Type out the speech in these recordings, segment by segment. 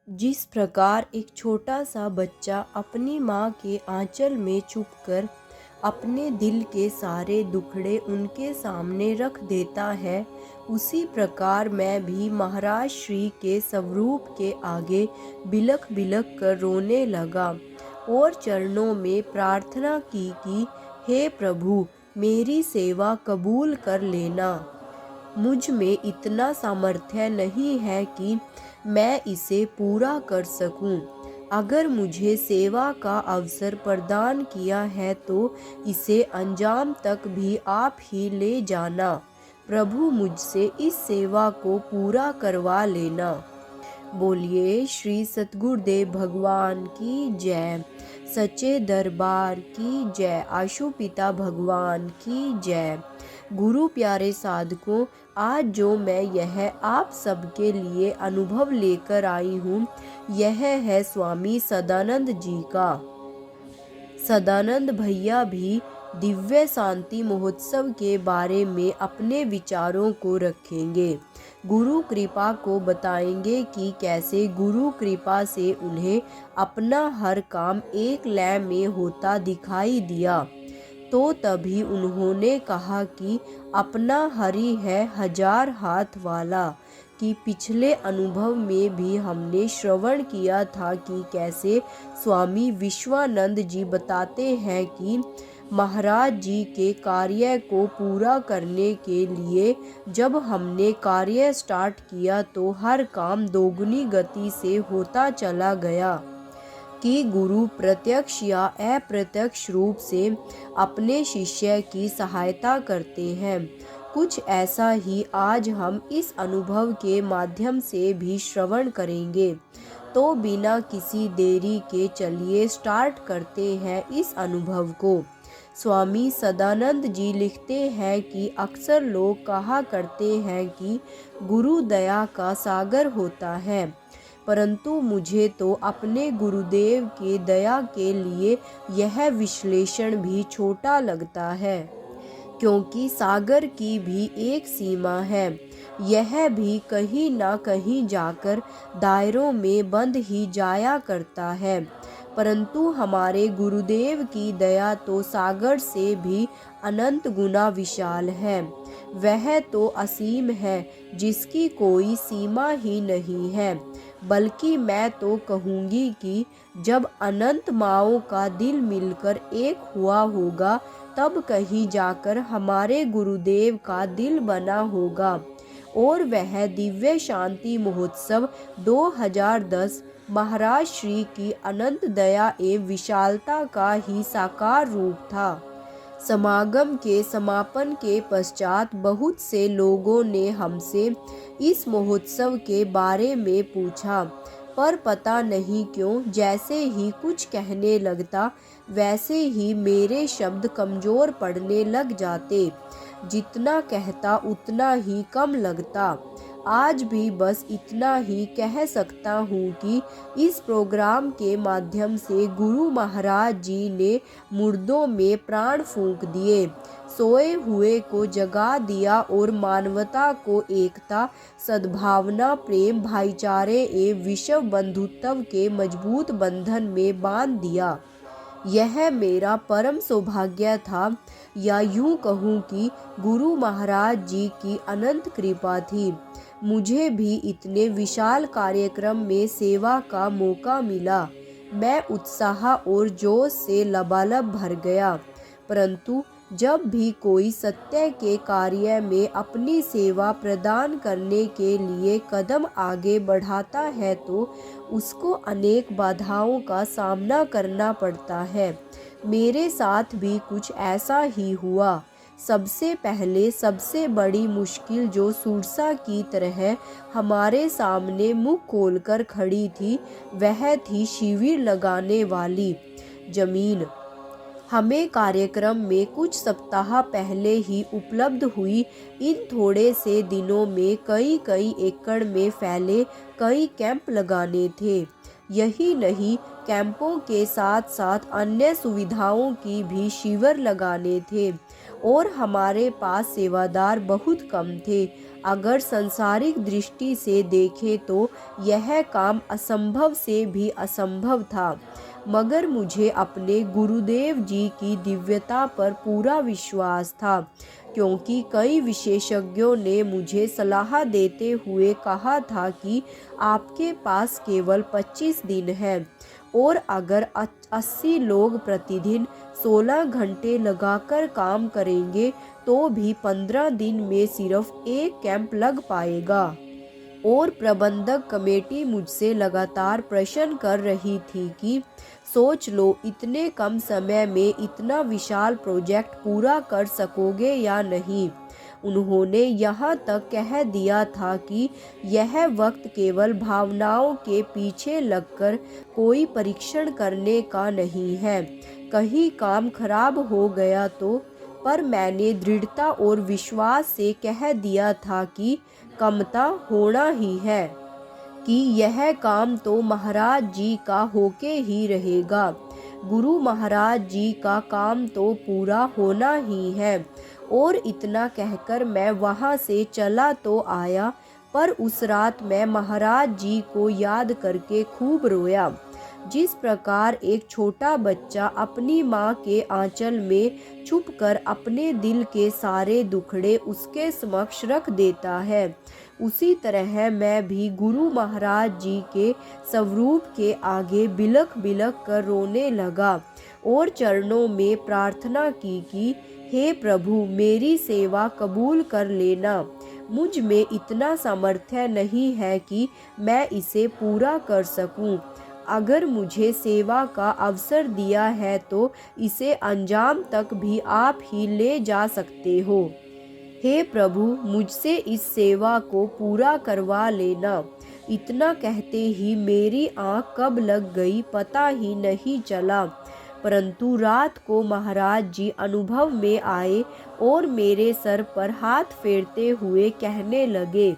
जिस प्रकार एक छोटा सा बच्चा अपनी माँ के आंचल में छुपकर अपने दिल के सारे दुखड़े उनके सामने रख देता है, उसी प्रकार मैं भी महाराज श्री के स्वरूप के आगे बिलख बिलख कर रोने लगा और चरणों में प्रार्थना की कि हे प्रभु, मेरी सेवा कबूल कर लेना। मुझ में इतना सामर्थ्य नहीं है कि मैं इसे पूरा कर सकूं। अगर मुझे सेवा का अवसर प्रदान किया है तो इसे अंजाम तक भी आप ही ले जाना। प्रभु, मुझसे इस सेवा को पूरा करवा लेना। बोलिए श्री सतगुरुदेव भगवान की जय। सच्चे दरबार की जय। आशुपिता भगवान की जय। गुरु प्यारे साधकों, आज जो मैं यह आप सबके लिए अनुभव लेकर आई हूँ, यह है स्वामी सदानंद जी का। सदानंद भैया भी दिव्य शांति महोत्सव के बारे में अपने विचारों को रखेंगे। गुरु कृपा को बताएंगे कि कैसे गुरु कृपा से उन्हें अपना हर काम एक लय में होता दिखाई दिया। तो तभी उन्होंने कहा कि अपना हरि है हजार हाथ वाला। कि पिछले अनुभव में भी हमने श्रवण किया था कि कैसे स्वामी विश्वानंद जी बताते हैं कि महाराज जी के कार्य को पूरा करने के लिए जब हमने कार्य स्टार्ट किया तो हर काम दोगुनी गति से होता चला गया। कि गुरु प्रत्यक्ष या अप्रत्यक्ष रूप से अपने शिष्य की सहायता करते हैं। कुछ ऐसा ही आज हम इस अनुभव के माध्यम से भी श्रवण करेंगे। तो बिना किसी देरी के चलिए स्टार्ट करते हैं इस अनुभव को। स्वामी सदानंद जी लिखते हैं कि अक्सर लोग कहा करते हैं कि गुरु दया का सागर होता है, परंतु मुझे तो अपने गुरुदेव के दया के लिए यह विश्लेषण भी छोटा लगता है, क्योंकि सागर की भी एक सीमा है। यह भी कहीं ना कहीं जाकर दायरों में बंद ही जाया करता है, परंतु हमारे गुरुदेव की दया तो सागर से भी अनंत गुना विशाल है। वह तो असीम है, जिसकी कोई सीमा ही नहीं है। बल्कि मैं तो कहूँगी कि जब अनंत माओं का दिल मिलकर एक हुआ होगा, तब कहीं जाकर हमारे गुरुदेव का दिल बना होगा। और वह दिव्य शांति महोत्सव 2010 महाराज श्री की अनंत दया एवं विशालता का ही साकार रूप था। समागम के समापन के पश्चात बहुत से लोगों ने हमसे इस महोत्सव के बारे में पूछा, पर पता नहीं क्यों जैसे ही कुछ कहने लगता वैसे ही मेरे शब्द कमज़ोर पड़ने लग जाते। जितना कहता उतना ही कम लगता। आज भी बस इतना ही कह सकता हूँ कि इस प्रोग्राम के माध्यम से गुरु महाराज जी ने मुर्दों में प्राण फूंक दिए, सोए हुए को जगा दिया और मानवता को एकता, सद्भावना, प्रेम, भाईचारे एवं विश्व बंधुत्व के मजबूत बंधन में बांध दिया। यह मेरा परम सौभाग्य था, या यूं कहूँ कि गुरु महाराज जी की अनंत कृपा थी। मुझे भी इतने विशाल कार्यक्रम में सेवा का मौका मिला। मैं उत्साह और जोश से लबालब भर गया। परंतु जब भी कोई सत्य के कार्य में अपनी सेवा प्रदान करने के लिए कदम आगे बढ़ाता है तो उसको अनेक बाधाओं का सामना करना पड़ता है। मेरे साथ भी कुछ ऐसा ही हुआ। सबसे पहले सबसे बड़ी मुश्किल जो सुरसा की तरह हमारे सामने मुंह खोलकर खड़ी थी, वह थी शिविर लगाने वाली जमीन। हमें कार्यक्रम में कुछ सप्ताह पहले ही उपलब्ध हुई। इन थोड़े से दिनों में कई कई एकड़ में फैले कई कैंप लगाने थे। यही नहीं, कैंपों के साथ साथ अन्य सुविधाओं की भी शिविर लगाने थे और हमारे पास सेवादार बहुत कम थे। अगर सांसारिक दृष्टि से देखें तो यह काम असंभव से भी असंभव था, मगर मुझे अपने गुरुदेव जी की दिव्यता पर पूरा विश्वास था, क्योंकि कई विशेषज्ञों ने मुझे सलाह देते हुए कहा था कि आपके पास केवल 25 दिन हैं और अगर 80 लोग प्रतिदिन 16 घंटे लगाकर काम करेंगे तो भी 15 दिन में सिर्फ एक कैंप लग पाएगा। और प्रबंधक कमेटी मुझसे लगातार प्रश्न कर रही थी कि सोच लो, इतने कम समय में इतना विशाल प्रोजेक्ट पूरा कर सकोगे या नहीं। उन्होंने यहाँ तक कह दिया था कि यह वक्त केवल भावनाओं के पीछे लगकर कोई परीक्षण करने का नहीं है, कहीं काम खराब हो गया तो। पर मैंने दृढ़ता और विश्वास से कह दिया था कि कमता होना ही है, कि यह काम तो महाराज जी का होके ही रहेगा। गुरु महाराज जी का काम तो पूरा होना ही है। और इतना कहकर मैं वहाँ से चला तो आया, पर उस रात मैं महाराज जी को याद करके खूब रोया। जिस प्रकार एक छोटा बच्चा अपनी माँ के आंचल में छुपकर अपने दिल के सारे दुखड़े उसके समक्ष रख देता है, उसी तरह मैं भी गुरु महाराज जी के स्वरूप के आगे बिलख बिलख कर रोने लगा और चरणों में प्रार्थना की कि हे प्रभु, मेरी सेवा कबूल कर लेना। मुझ में इतना सामर्थ्य नहीं है कि मैं इसे पूरा कर सकूं। अगर मुझे सेवा का अवसर दिया है तो इसे अंजाम तक भी आप ही ले जा सकते हो। हे प्रभु, मुझसे इस सेवा को पूरा करवा लेना। इतना कहते ही मेरी आँख कब लग गई पता ही नहीं चला, परंतु रात को महाराज जी अनुभव में आए और मेरे सर पर हाथ फेरते हुए कहने लगे,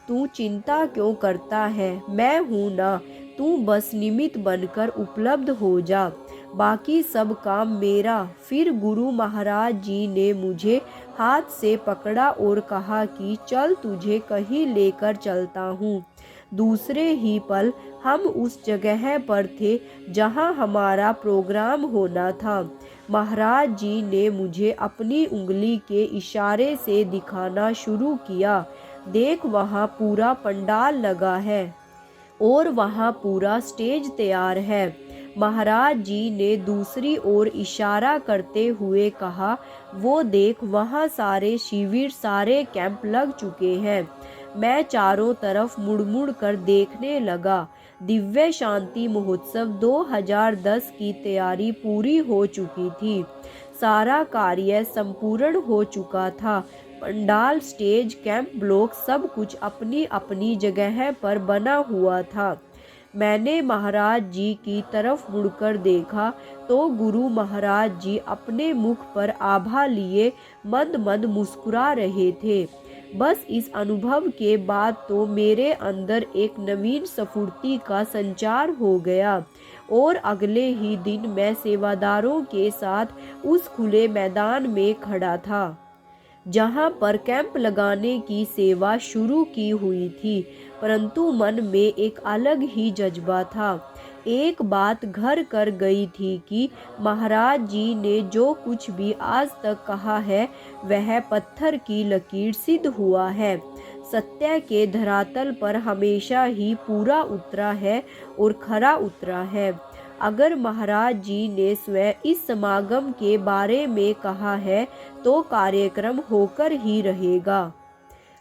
तू चिंता क्यों करता है, मैं हूँ ना, तू बस निमित्त बनकर उपलब्ध हो जा, बाकी सब काम मेरा। फिर गुरु महाराज जी ने मुझे हाथ से पकड़ा और कहा कि चल, तुझे कहीं लेकर चलता हूँ। दूसरे ही पल हम उस जगह पर थे जहाँ हमारा प्रोग्राम होना था। महाराज जी ने मुझे अपनी उंगली के इशारे से दिखाना शुरू किया, देख वहाँ पूरा पंडाल लगा है और वहाँ पूरा स्टेज तैयार है। महाराज जी ने दूसरी ओर इशारा करते हुए कहा, वो देख वहाँ सारे शिविर, सारे कैंप लग चुके हैं। मैं चारों तरफ मुड़ मुड़ कर देखने लगा। दिव्य शांति महोत्सव 2010 की तैयारी पूरी हो चुकी थी। सारा कार्य संपूर्ण हो चुका था। पंडाल, स्टेज, कैंप ब्लॉक सब कुछ अपनी अपनी जगह पर बना हुआ था। मैंने महाराज जी की तरफ मुड़कर देखा तो गुरु महाराज जी अपने मुख पर आभा लिए मंद मंद मुस्कुरा रहे थे। बस इस अनुभव के बाद तो मेरे अंदर एक नवीन स्फूर्ति का संचार हो गया और अगले ही दिन मैं सेवादारों के साथ उस खुले मैदान में खड़ा था जहाँ पर कैंप लगाने की सेवा शुरू की हुई थी, परंतु मन में एक अलग ही जज्बा था। एक बात घर कर गई थी कि महाराज जी ने जो कुछ भी आज तक कहा है वह पत्थर की लकीर सिद्ध हुआ है। सत्य के धरातल पर हमेशा ही पूरा उतरा है और खरा उतरा है। अगर महाराज जी ने स्वयं इस समागम के बारे में कहा है तो कार्यक्रम होकर ही रहेगा।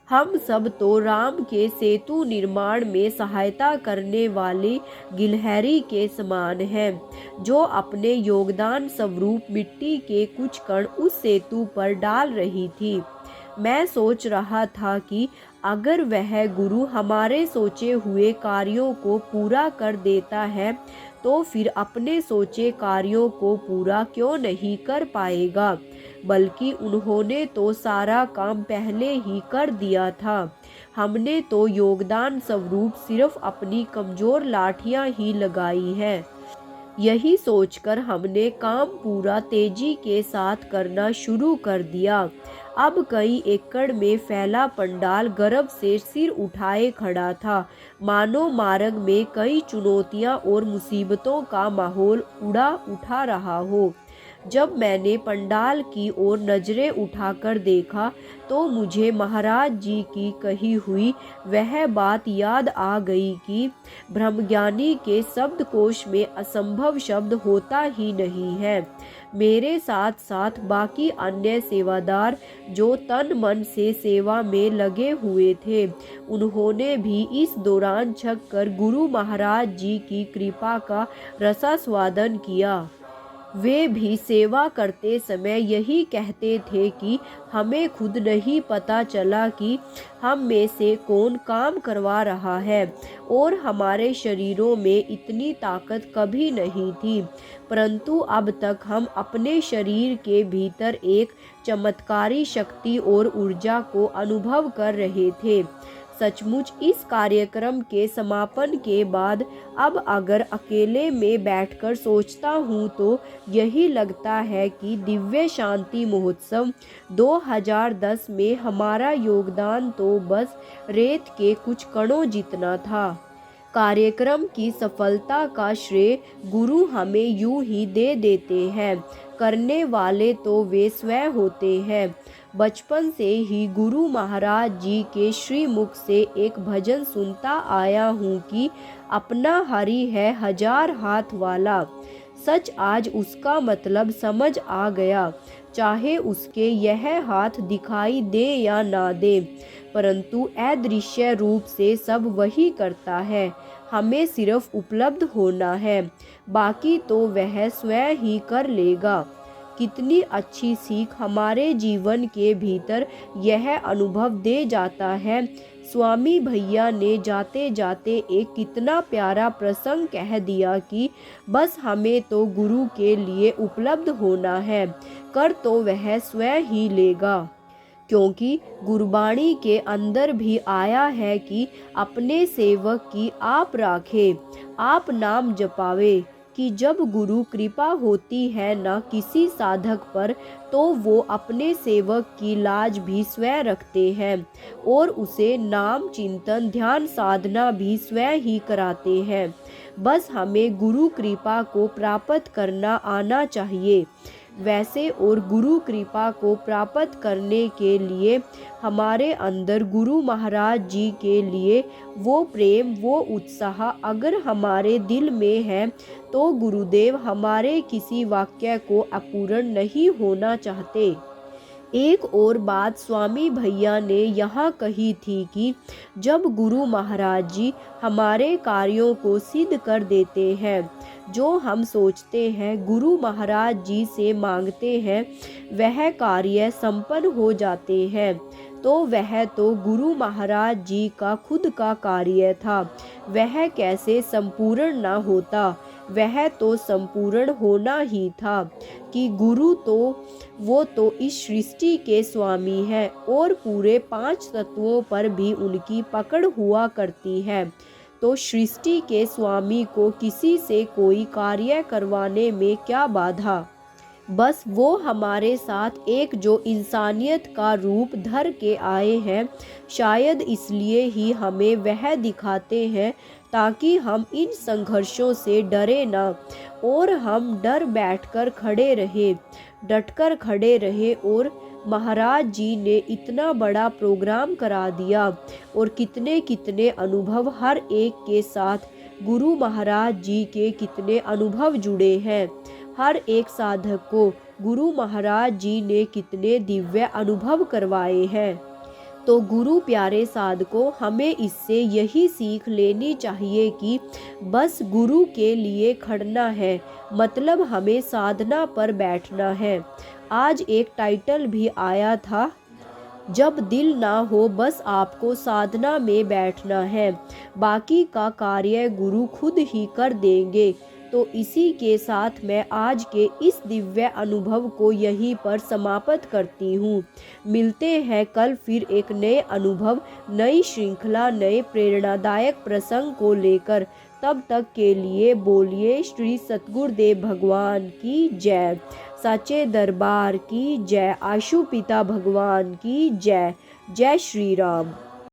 हम सब तो राम के सेतु निर्माण में सहायता करने वाले गिलहरी के समान हैं, जो अपने योगदान स्वरूप मिट्टी के कुछ कण उस सेतु पर डाल रही थी। मैं सोच रहा था कि अगर वह गुरु हमारे सोचे हुए कार्यों को पूरा कर देता है तो फिर अपने सोचे कार्यों को पूरा क्यों नहीं कर पाएगा, बल्कि उन्होंने तो सारा काम पहले ही कर दिया था। हमने तो योगदान स्वरूप सिर्फ अपनी कमजोर लाठियां ही लगाई है। यही सोचकर हमने काम पूरा तेजी के साथ करना शुरू कर दिया। अब कई एकड़ में फैला पंडाल गर्व से सिर उठाए खड़ा था, मानो मार्ग में कई चुनौतियां और मुसीबतों का माहौल उठा रहा हो। जब मैंने पंडाल की ओर नजरें उठाकर देखा तो मुझे महाराज जी की कही हुई वह बात याद आ गई कि ब्रह्मज्ञानी के शब्दकोश में असंभव शब्द होता ही नहीं है। मेरे साथ साथ बाकी अन्य सेवादार जो तन मन से सेवा में लगे हुए थे, उन्होंने भी इस दौरान छक कर गुरु महाराज जी की कृपा का रसास्वादन किया। वे भी सेवा करते समय यही कहते थे कि हमें खुद नहीं पता चला कि हम में से कौन काम करवा रहा है और हमारे शरीरों में इतनी ताकत कभी नहीं थी, परंतु अब तक हम अपने शरीर के भीतर एक चमत्कारी शक्ति और ऊर्जा को अनुभव कर रहे थे। सचमुच इस कार्यक्रम के समापन के बाद अब अगर अकेले में बैठकर सोचता हूँ तो यही लगता है कि दिव्य शांति महोत्सव 2010 में हमारा योगदान तो बस रेत के कुछ कणों जितना था। कार्यक्रम की सफलता का श्रेय गुरु हमें यूं ही दे देते हैं, करने वाले तो वे स्वयं होते हैं। बचपन से ही गुरु महाराज जी के श्रीमुख से एक भजन सुनता आया हूँ कि अपना हरि है हजार हाथ वाला। सच आज उसका मतलब समझ आ गया, चाहे उसके यह हाथ दिखाई दे या ना दे, परंतु अदृश्य रूप से सब वही करता है। हमें सिर्फ उपलब्ध होना है, बाकी तो वह स्वयं ही कर लेगा। कितनी अच्छी सीख हमारे जीवन के भीतर यह अनुभव दे जाता है। स्वामी भैया ने जाते जाते एक कितना प्यारा प्रसंग कह दिया कि बस हमें तो गुरु के लिए उपलब्ध होना है, कर तो वह स्वयं ही लेगा। क्योंकि गुरबाणी के अंदर भी आया है कि अपने सेवक की आप राखे, आप नाम जपावे, कि जब गुरु कृपा होती है ना किसी साधक पर, तो वो अपने सेवक की लाज भी स्वयं रखते हैं और उसे नाम चिंतन ध्यान साधना भी स्वयं ही कराते हैं। बस हमें गुरु कृपा को प्राप्त करना आना चाहिए। वैसे और गुरु कृपा को प्राप्त करने के लिए हमारे अंदर गुरु महाराज जी के लिए वो प्रेम वो उत्साह अगर हमारे दिल में है तो गुरुदेव हमारे किसी वाक्य को अपूर्ण नहीं होना चाहते। एक और बात स्वामी भैया ने यहाँ कही थी कि जब गुरु महाराज जी हमारे कार्यों को सिद्ध कर देते हैं, जो हम सोचते हैं गुरु महाराज जी से मांगते हैं, वह कार्य संपन्न हो जाते हैं, तो वह तो गुरु महाराज जी का खुद का कार्य था। वह कैसे संपूर्ण न होता, वह तो संपूर्ण होना ही था कि गुरु तो वो तो इस सृष्टि के स्वामी है और पूरे 5 तत्वों पर भी उनकी पकड़ हुआ करती है। तो सृष्टि के स्वामी को किसी से कोई कार्य करवाने में क्या बाधा। बस वो हमारे साथ एक जो इंसानियत का रूप धर के आए हैं, शायद इसलिए ही हमें वह दिखाते हैं ताकि हम इन संघर्षों से डरे ना और हम डर बैठकर खड़े रहे, डटकर खड़े रहे। और महाराज जी ने इतना बड़ा प्रोग्राम करा दिया और कितने कितने अनुभव हर एक के साथ गुरु महाराज जी के कितने अनुभव जुड़े हैं। हर एक साधक को गुरु महाराज जी ने कितने दिव्य अनुभव करवाए हैं। तो गुरु प्यारे साधकों, हमें इससे यही सीख लेनी चाहिए कि बस गुरु के लिए खड़ना है, मतलब हमें साधना पर बैठना है। आज एक टाइटल भी आया था, जब दिल ना हो बस आपको साधना में बैठना है, बाकी का कार्य गुरु खुद ही कर देंगे। तो इसी के साथ मैं आज के इस दिव्य अनुभव को यहीं पर समाप्त करती हूँ। मिलते हैं कल फिर एक नए अनुभव, नई श्रृंखला, नए प्रेरणादायक प्रसंग को लेकर। तब तक के लिए बोलिए श्री सतगुरुदेव भगवान की जय, साचे दरबार की जय, आशु पिता भगवान की जय। जय श्री राम।